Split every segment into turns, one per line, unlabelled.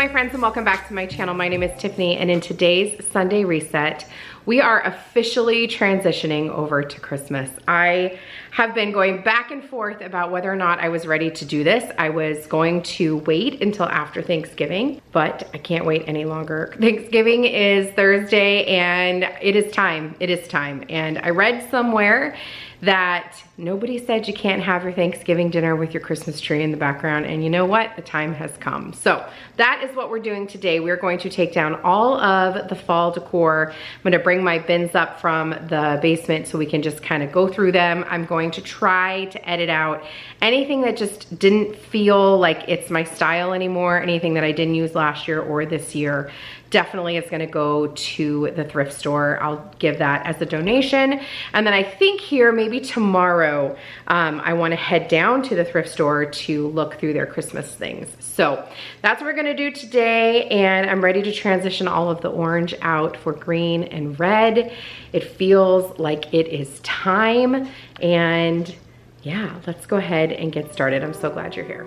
my friends, and welcome back to my channel. My name is Tiffany, and in today's Sunday Reset, we are officially transitioning over to Christmas. I have been going back and forth about whether or not I was ready to do this. I was going to wait until after Thanksgiving, but I can't wait any longer. Thanksgiving is Thursday, and it is time. It is time. And I read somewhere that nobody said you can't have your Thanksgiving dinner with your Christmas tree in the background, and you know what? The time has come. So that is what we're doing today. We're going to take down all of the fall decor. I'm gonna bring my bins up from the basement so we can just kind of go through them. I'm going to try to edit out anything that just didn't feel like it's my style anymore, anything that I didn't use last year or this year. Definitely it's gonna go to the thrift store. I'll give that as a donation. And then I think here, maybe tomorrow, I wanna head down to the thrift store to look through their Christmas things. So that's what we're gonna do today, and I'm ready to transition all of the orange out for green and red. It feels like it is time, and yeah, let's go ahead and get started. I'm so glad you're here.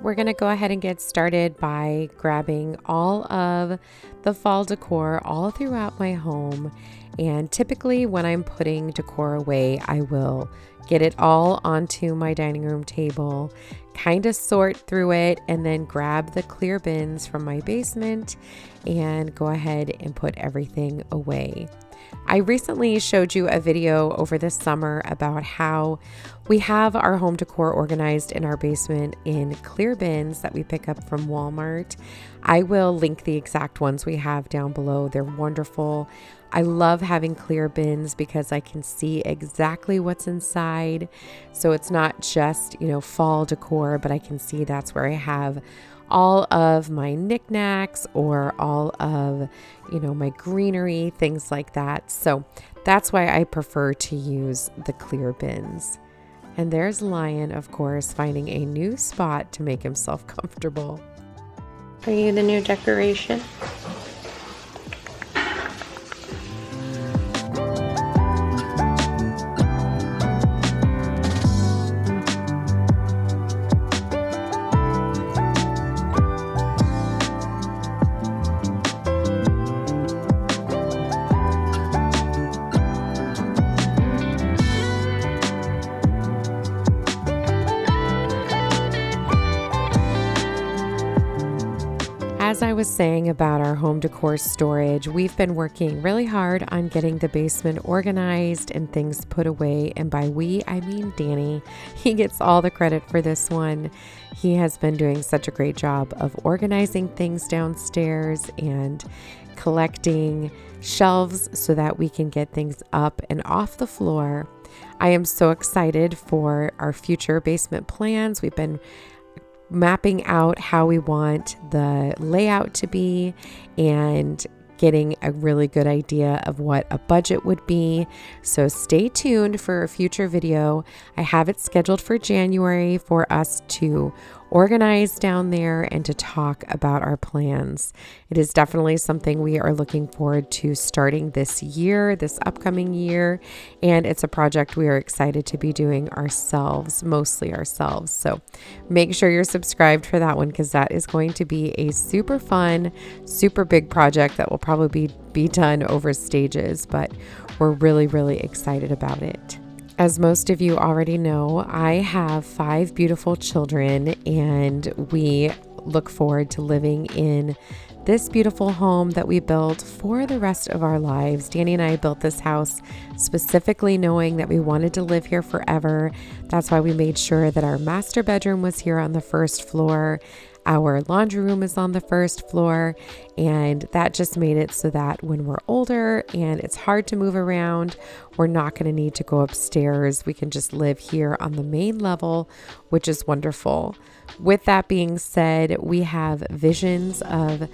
We're gonna go ahead and get started by grabbing all of the fall decor all throughout my home. And typically when I'm putting decor away, I will get it all onto my dining room table, kind of sort through it, and then grab the clear bins from my basement and go ahead and put everything away. I recently showed you a video over this summer about how we have our home decor organized in our basement in clear bins that we pick up from Walmart. I will link the exact ones we have down below. They're wonderful. I love having clear bins because I can see exactly what's inside. So it's not just, fall decor, but I can see that's where I have all of my knickknacks or all of, my greenery, things like that. So that's why I prefer to use the clear bins. And there's Lion, of course, finding a new spot to make himself comfortable.
Are you the new decoration?
As I was saying about our home decor storage, we've been working really hard on getting the basement organized and things put away. And by we, I mean Danny. He gets all the credit for this one. He has been doing such a great job of organizing things downstairs and collecting shelves so that we can get things up and off the floor. I am so excited for our future basement plans. We've been mapping out how we want the layout to be and getting a really good idea of what a budget would be. So stay tuned for a future video. I have it scheduled for January for us to organize down there and to talk about our plans. It is definitely something we are looking forward to starting this year, this upcoming year, and it's a project we are excited to be doing ourselves, mostly ourselves. So make sure you're subscribed for that one, because that is going to be a super fun, super big project that will probably be done over stages, but we're really, really excited about it. As most of you already know, I have 5 beautiful children, and we look forward to living in this beautiful home that we built for the rest of our lives. Danny and I built this house specifically knowing that we wanted to live here forever. That's why we made sure that our master bedroom was here on the first floor. Our laundry room is on the first floor, and that just made it so that when we're older and it's hard to move around, we're not going to need to go upstairs. We can just live here on the main level, which is wonderful. With that being said, we have visions of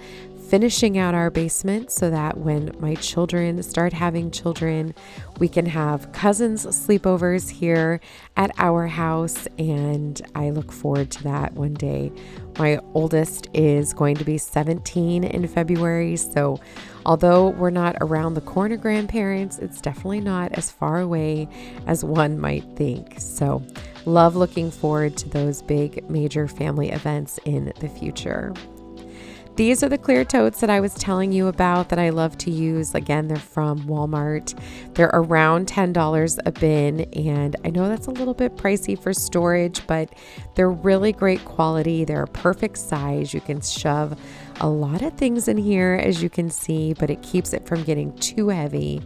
finishing out our basement so that when my children start having children, we can have cousins sleepovers here at our house, and I look forward to that one day. My oldest is going to be 17 in February, so although we're not around the corner grandparents, it's definitely not as far away as one might think. So love looking forward to those big major family events in the future. These are the clear totes that I was telling you about that I love to use. Again, they're from Walmart. They're around $10 a bin, and I know that's a little bit pricey for storage, but they're really great quality. They're a perfect size. You can shove a lot of things in here, as you can see, but it keeps it from getting too heavy.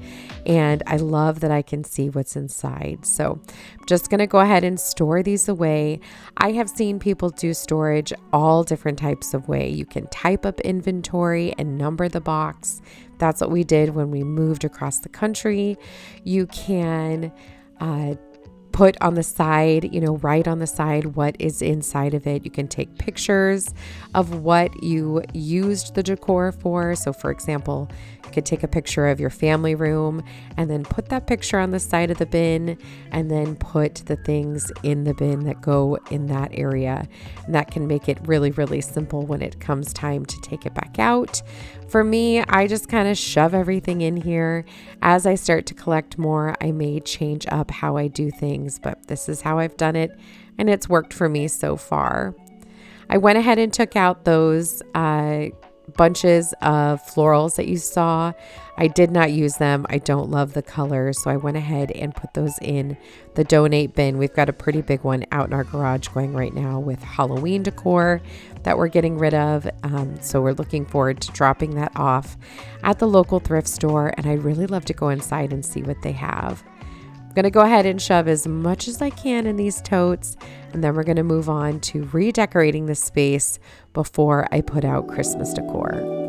And I love that I can see what's inside. So I'm just going to go ahead and store these away. I have seen people do storage all different types of way. You can type up inventory and number the box. That's what we did when we moved across the country. You can put on the side, write on the side what is inside of it. You can take pictures of what you used the decor for. So for example, you could take a picture of your family room and then put that picture on the side of the bin and then put the things in the bin that go in that area. And that can make it really, really simple when it comes time to take it back out. For me, I just kind of shove everything in here. As I start to collect more, I may change up how I do things, but this is how I've done it, and it's worked for me so far. I went ahead and took out those bunches of florals that you saw. I did not use them. I don't love the colors, so I went ahead and put those in the donate bin. We've got a pretty big one out in our garage going right now with Halloween decor that we're getting rid of. So we're looking forward to dropping that off at the local thrift store, and I'd really love to go inside and see what they have. I'm going to go ahead and shove as much as I can in these totes, and then we're going to move on to redecorating the space before I put out Christmas decor.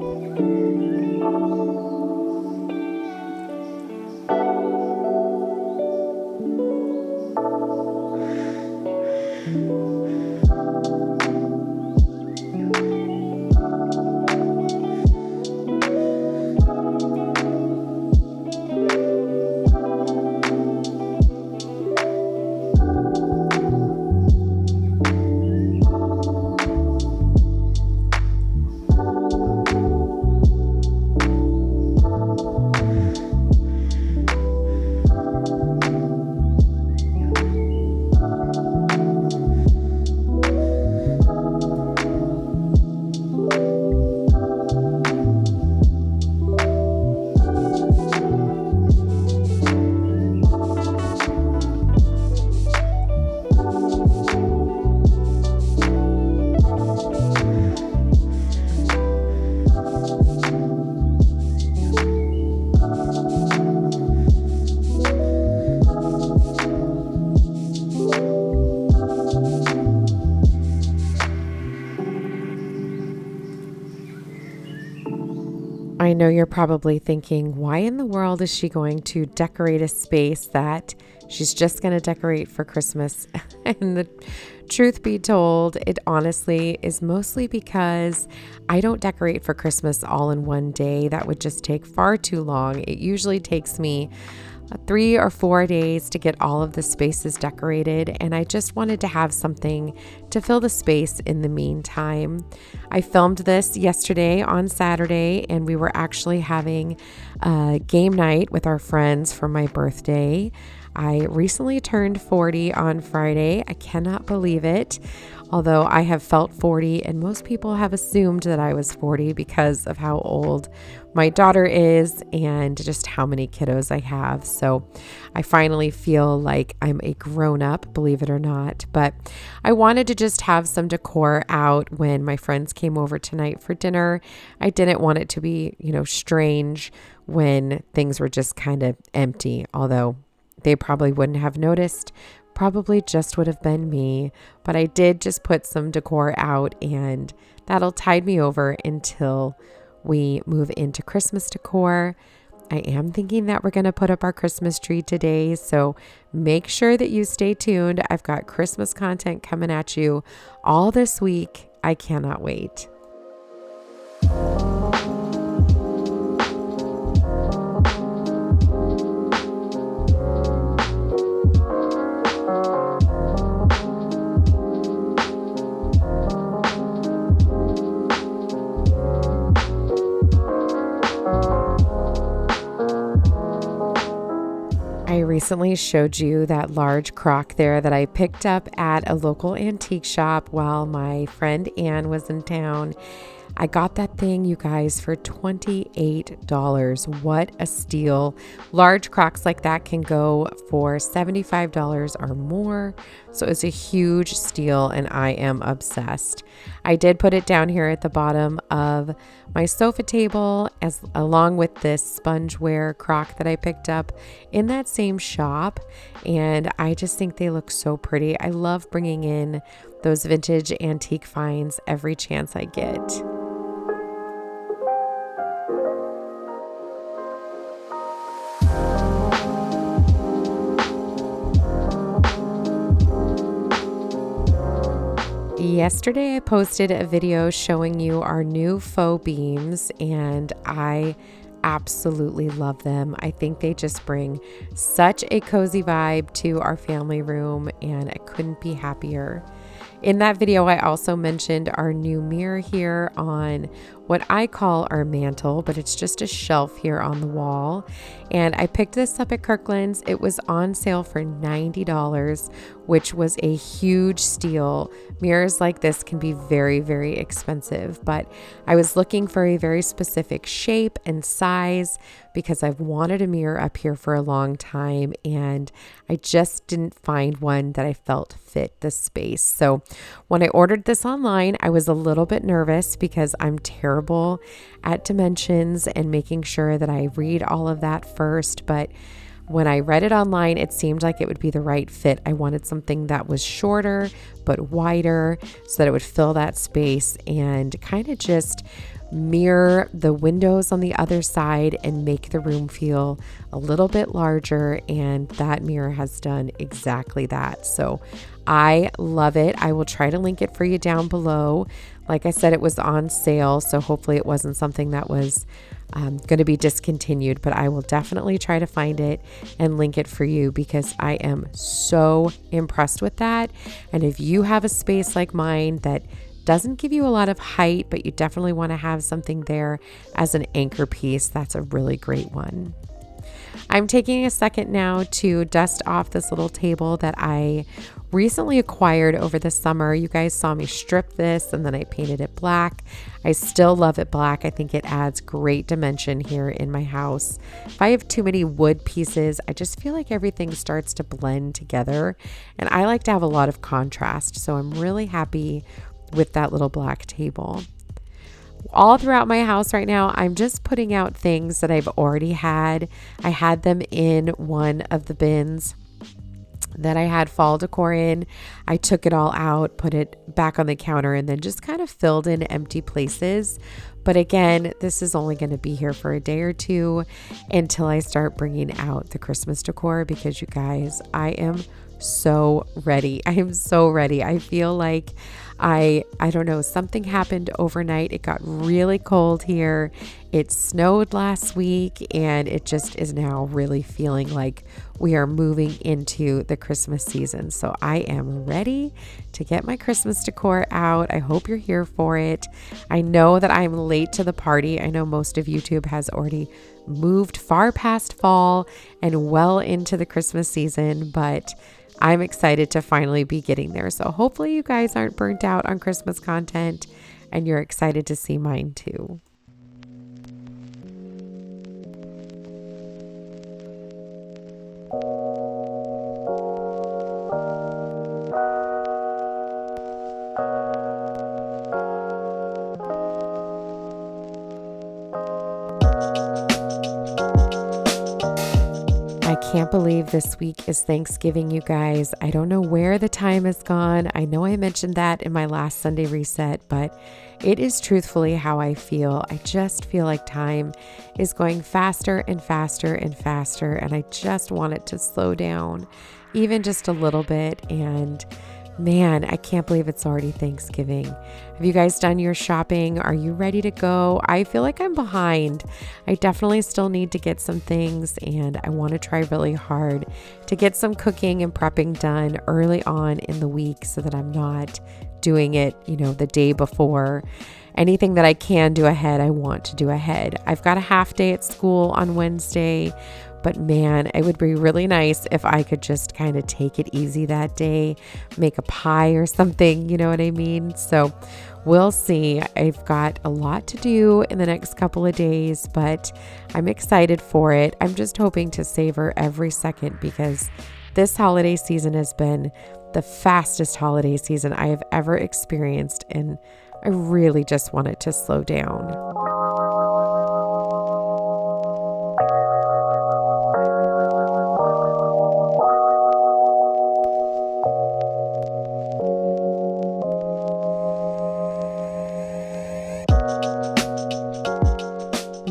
I know you're probably thinking, why in the world is she going to decorate a space that she's just going to decorate for Christmas? And the truth be told, it honestly is mostly because I don't decorate for Christmas all in one day. That would just take far too long. It usually takes me 3 or 4 days to get all of the spaces decorated, and I just wanted to have something to fill the space in the meantime. I filmed this yesterday on Saturday, and we were actually having a game night with our friends for my birthday. I recently turned 40 on Friday. I cannot believe it. Although I have felt 40, and most people have assumed that I was 40 because of how old my daughter is and just how many kiddos I have. So I finally feel like I'm a grown-up, believe it or not. But I wanted to just have some decor out when my friends came over tonight for dinner. I didn't want it to be, strange when things were just kind of empty, although they probably wouldn't have noticed. Probably just would have been me, but I did just put some decor out, and that'll tide me over until we move into Christmas decor. I am thinking that we're going to put up our Christmas tree today, so make sure that you stay tuned. I've got Christmas content coming at you all this week. I cannot wait. recently showed you that large crock there that I picked up at a local antique shop while my friend Anne was in town. I got that thing, you guys, for $28. What a steal. Large crocks like that can go for $75 or more. So it's a huge steal and I am obsessed. I did put it down here at the bottom of my sofa table along with this spongeware crock that I picked up in that same shop. And I just think they look so pretty. I love bringing in those vintage antique finds every chance I get. Yesterday, I posted a video showing you our new faux beams, and I absolutely love them. I think they just bring such a cozy vibe to our family room, and I couldn't be happier. In that video, I also mentioned our new mirror here on what I call our mantle, but it's just a shelf here on the wall. And I picked this up at Kirkland's. It was on sale for $90, which was a huge steal. Mirrors like this can be very, very expensive, but I was looking for a very specific shape and size because I've wanted a mirror up here for a long time, and I just didn't find one that I felt fit the space. So when I ordered this online, I was a little bit nervous because I'm terrible at dimensions and making sure that I read all of that first. But when I read it online, it seemed like it would be the right fit. I wanted something that was shorter but wider so that it would fill that space and kind of just mirror the windows on the other side and make the room feel a little bit larger. And that mirror has done exactly that. So I love it. I will try to link it for you down below. Like I said, it was on sale, so hopefully it wasn't something that was going to be discontinued, but I will definitely try to find it and link it for you because I am so impressed with that. And if you have a space like mine that doesn't give you a lot of height, but you definitely want to have something there as an anchor piece, that's a really great one. I'm taking a second now to dust off this little table that I recently acquired over the summer. You guys saw me strip this and then I painted it black. I still love it black. I think it adds great dimension here in my house. If I have too many wood pieces, I just feel like everything starts to blend together, and I like to have a lot of contrast. So I'm really happy with that little black table. All throughout my house right now, I'm just putting out things that I've already had. I had them in one of the bins that I had fall decor in. I took it all out, put it back on the counter, and then just kind of filled in empty places. But again, this is only going to be here for a day or two until I start bringing out the Christmas decor, because you guys, I am so ready. I am so ready. I feel like I don't know, something happened overnight. It got really cold here. It snowed last week, and it just is now really feeling like we are moving into the Christmas season. So I am ready to get my Christmas decor out. I hope you're here for it. I know that I'm late to the party. I know most of YouTube has already moved far past fall and well into the Christmas season, but I'm excited to finally be getting there. So hopefully you guys aren't burnt out on Christmas content and you're excited to see mine too. I can't believe this week is Thanksgiving, you guys. I don't know where the time has gone. I know I mentioned that in my last Sunday reset, but it is truthfully how I feel. I just feel like time is going faster and faster and faster, and I just want it to slow down even just a little bit. And man, I can't believe it's already Thanksgiving. Have you guys done your shopping? Are you ready to go? I feel like I'm behind. I definitely still need to get some things, and I want to try really hard to get some cooking and prepping done early on in the week so that I'm not doing it, the day before. Anything that I can do ahead, I want to do ahead. I've got a half day at school on Wednesday, But man, it would be really nice if I could just kind of take it easy that day, make a pie or something, you know what I mean? So we'll see. I've got a lot to do in the next couple of days, but I'm excited for it. I'm just hoping to savor every second because this holiday season has been the fastest holiday season I have ever experienced, and I really just want it to slow down.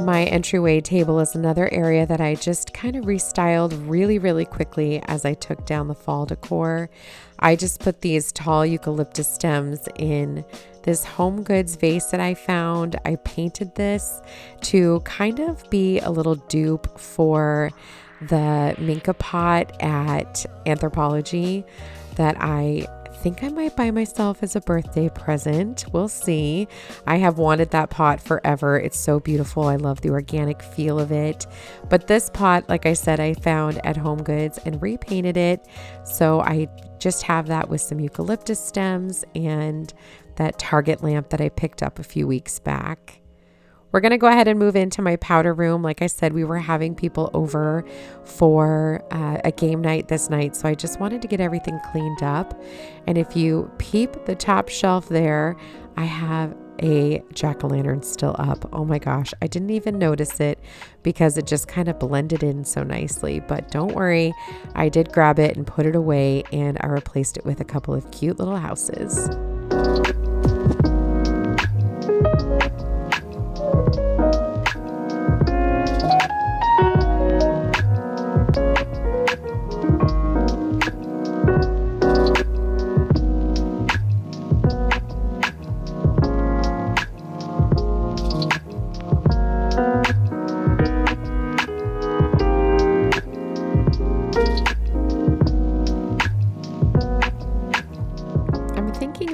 My entryway table is another area that I just kind of restyled really, really quickly as I took down the fall decor. I just put these tall eucalyptus stems in this Home Goods vase that I found. I painted this to kind of be a little dupe for the Minka pot at Anthropologie that I think I might buy myself as a birthday present. We'll see. I have wanted that pot forever. It's so beautiful. I love the organic feel of it. But this pot, like I said, I found at Home Goods and repainted it. So I just have that with some eucalyptus stems and that Target lamp that I picked up a few weeks back. We're going to go ahead and move into my powder room. Like I said, we were having people over for a game night this night, so I just wanted to get everything cleaned up. And if you peep the top shelf there, I have a jack-o'-lantern still up. Oh my gosh, I didn't even notice it because it just kind of blended in so nicely. But don't worry, I did grab it and put it away, and I replaced it with a couple of cute little houses.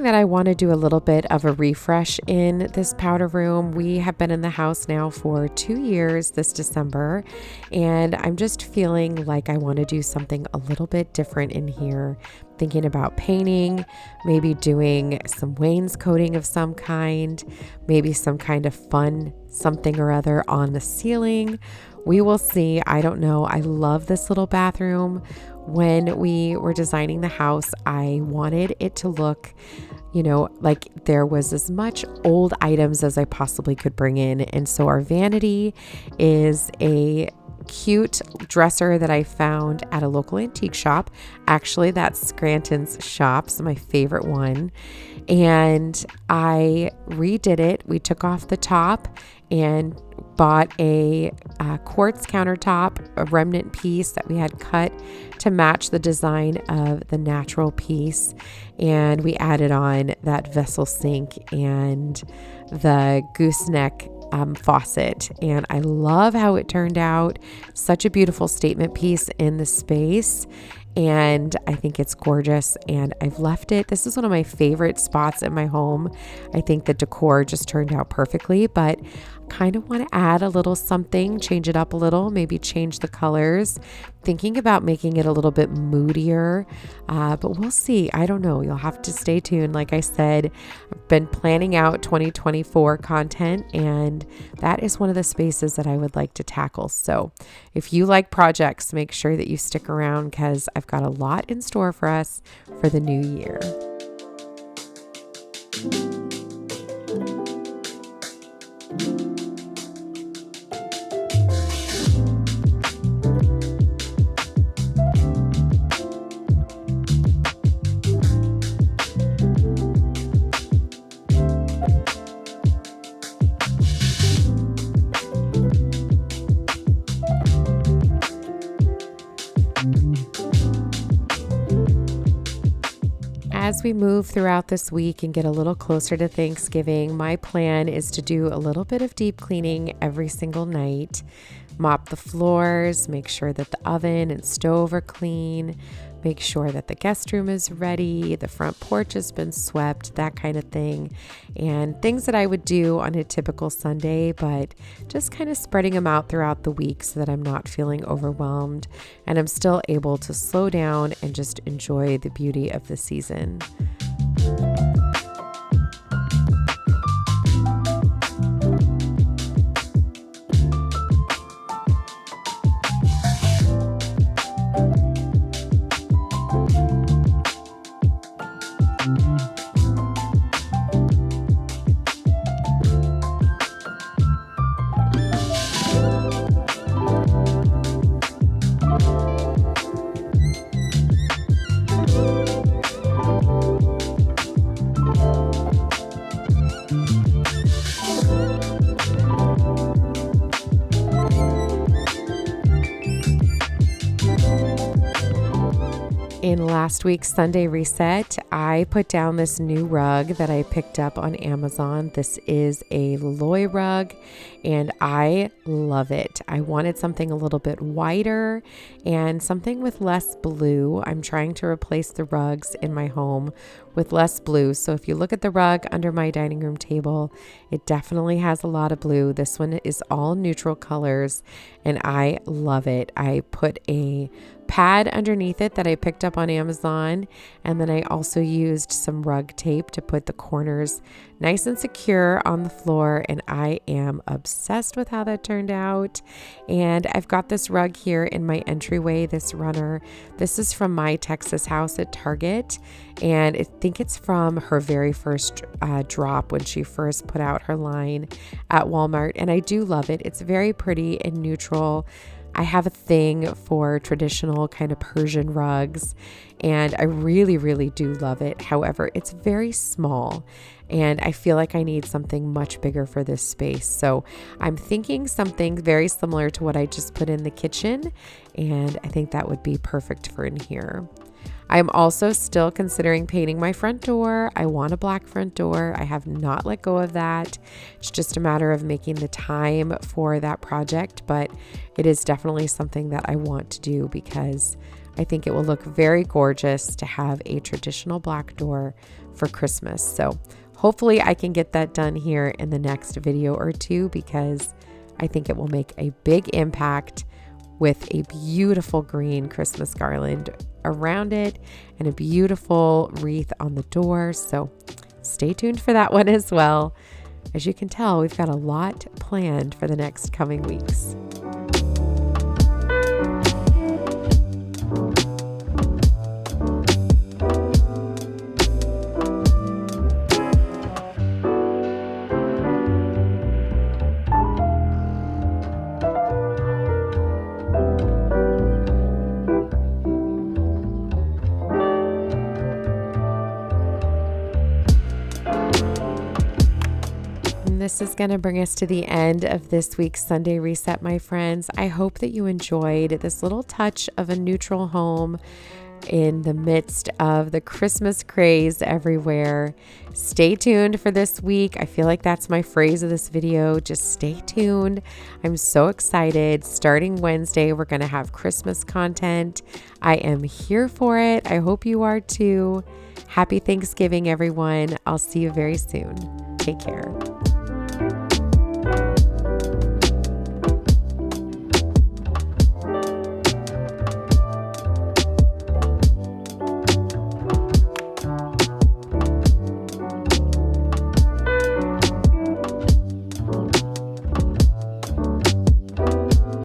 That I want to do a little bit of a refresh in this powder room. We have been in the house now for 2 years this December, and I'm just feeling like I want to do something a little bit different in here. Thinking about painting, maybe doing some wainscoting of some kind, maybe some kind of fun something or other on the ceiling. We will see. I don't know. I love this little bathroom. When we were designing the house, I wanted it to look, like there was as much old items as I possibly could bring in. And so our vanity is a cute dresser that I found at a local antique shop. Actually, that's Scranton's Shops, my favorite one. And I redid it. We took off the top and bought a quartz countertop, a remnant piece that we had cut to match the design of the natural piece. And we added on that vessel sink and the gooseneck faucet, and I love how it turned out. Such a beautiful statement piece in the space, and I think it's gorgeous, and I've left it. This is one of my favorite spots in my home. I think the decor just turned out perfectly, but kind of want to add a little something, change it up a little, maybe change the colors. Thinking about making it a little bit moodier, but we'll see. I don't know. You'll have to stay tuned. Like I said, I've been planning out 2024 content, and that is one of the spaces that I would like to tackle. So if you like projects, make sure that you stick around because I've got a lot in store for us for the new year. As we move throughout this week and get a little closer to Thanksgiving, my plan is to do a little bit of deep cleaning every single night. Mop the floors, make sure that the oven and stove are clean, make sure that the guest room is ready, the front porch has been swept, that kind of thing. And things that I would do on a typical Sunday, but just kind of spreading them out throughout the week so that I'm not feeling overwhelmed and I'm still able to slow down and just enjoy the beauty of the season. In last week's Sunday reset, I put down this new rug that I picked up on Amazon. This is a Loy rug and I love it. I wanted something a little bit wider and something with less blue. I'm trying to replace the rugs in my home with less blue. So if you look at the rug under my dining room table, it definitely has a lot of blue. This one is all neutral colors and I love it. I put a pad underneath it that I picked up on Amazon, and then I also used some rug tape to put the corners nice and secure on the floor, and I am obsessed with how that turned out. And I've got this rug here in my entryway, this runner. This is from my Texas house at Target, and I think it's from her very first drop when she first put out her line at Walmart, and I do love it. It's very pretty and neutral. I have a thing for traditional kind of Persian rugs and I really, really do love it. However, it's very small and I feel like I need something much bigger for this space. So I'm thinking something very similar to what I just put in the kitchen, and I think that would be perfect for in here. I'm also still considering painting my front door. I want a black front door. I have not let go of that. It's just a matter of making the time for that project, but it is definitely something that I want to do because I think it will look very gorgeous to have a traditional black door for Christmas. So hopefully I can get that done here in the next video or two because I think it will make a big impact with a beautiful green Christmas garland around it and a beautiful wreath on the door. So stay tuned for that one as well. As you can tell, we've got a lot planned for the next coming weeks. This is going to bring us to the end of this week's Sunday Reset, my friends. I hope that you enjoyed this little touch of a neutral home in the midst of the Christmas craze everywhere. Stay tuned for this week. I feel like that's my phrase of this video. Just stay tuned. I'm so excited. Starting Wednesday, we're going to have Christmas content. I am here for it. I hope you are too. Happy Thanksgiving, everyone. I'll see you very soon. Take care.